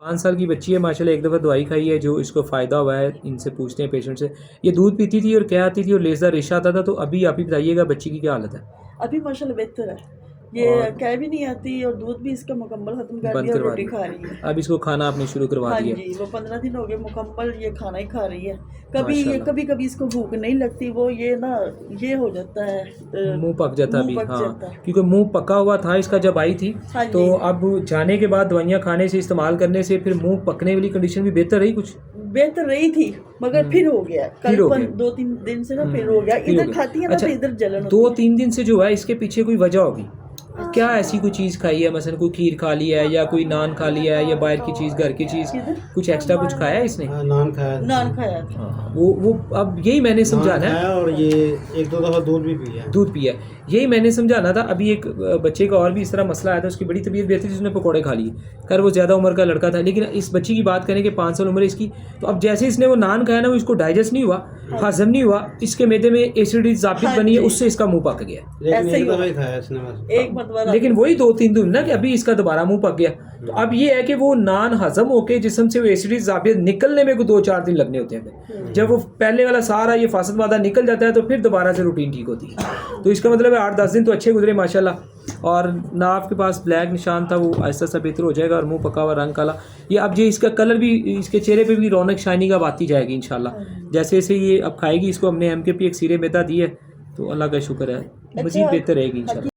5 साल की बच्ची है माशाल्लाह, एक दफ़ा दवाई खाई है जो इसको फ़ायदा हुआ है। इनसे पूछते हैं पेशेंट से, ये दूध पीती थी और क्या आती थी और लेज़र रेशा आता था, तो अभी आप ही बताइएगा बच्ची की क्या हालत है? अभी माशाल्लाह बेहतर है, ये और कह भी नहीं आती और दूध भी इसका मुकम्मल ख़त्म कर बंद दिया और करवा रोटी दिया, खा रही है। अब इसको खाना आपने शुरू करवा हाँ दिया? जी, वो 15 दिन हो गए मुकम्मल ये खाना ही खा रही है। कभी ये माशाल्लाह। कभी कभी इसको भूख नहीं लगती, वो ये ना ये हो जाता है, मुंह पक जाता मुंह अभी, पक हाँ, जाता है। क्योंकि मुंह पका हुआ था इसका जब आई थी। हाँ तो जी, अब जाने के बाद दवाइयाँ खाने से, इस्तेमाल करने से फिर मुंह पकने वाली कंडीशन भी बेहतर रही कुछ? बेहतर रही थी मगर फिर हो गया फिर कल हो गया। 2-3 दिन से ना फिर हो गया। फिर हो इधर गया। खाती है ना अच्छा, तो इधर जलन होती 2-3 दिन से जो है इसके पीछे कोई वजह होगी। क्या ऐसी कोई चीज़ खाई है, मसलन कोई खीर खा लिया है या कोई नान खा लिया है या बाहर की चीज़, घर की चीज़, है। कुछ एक्स्ट्रा कुछ खाया है इसने? हाँ, नान खाया था। नान खाया था। हाँ, वो अब यही मैंने समझाना है। खाया और ये 1-2 दफ़ा दूध भी पिया। दूध पिया, यही मैंने समझाना था। अभी एक बच्चे का और भी इस तरह मसला आया था, उसकी बड़ी तबीयत बेहतर थी, उसने पकौड़े खा लिए। खैर वो ज़्यादा उम्र का लड़का था, लेकिन इस बच्ची की बात करें कि 5 साल उम्र है इसकी, तो अब जैसे इसने वो नान खाया ना, वो इसको डाइजेस्ट नहीं हुआ, हजम नहीं हुआ, इसके मैदे में एसिडिटी ज़ाबित हाँ बनी है, जी। उससे इसका मुंह पक गया। लेकिन ऐसे ही एक दफ़ा हुआ। ही खाया इसने बस। एक मतवारा लेकिन वही 2-3 दिन ना कि अभी इसका दोबारा मुंह पक गया। तो अब ये है कि वो नान हजम होके जिस्म से वो एसिडिटी ज़ाबित निकलने में कोई 2-4 दिन लगने होते हैं। जब वो पहले वाला सारा ये फासद वादा निकल जाता है तो फिर दोबारा से रूटीन ठीक होती है। तो इसका मतलब है 8-10 दिन तो अच्छे गुजरे माशाल्लाह। और ना आपके पास ब्लैक निशान था, वो आहिस्ता सा बेहतर हो जाएगा, और मुंह पका हुआ रंग काला। ये अब ये इसका कलर भी, इसके चेहरे पे भी रौनक शाइनिंग अब आती जाएगी इंशाल्लाह। जैसे जैसे ये अब खाएगी, इसको हमने MKP एक सीरे मैदा दी है, तो अल्लाह का शुक्र है मज़ीद बेहतर रहेगी इंशाल्लाह।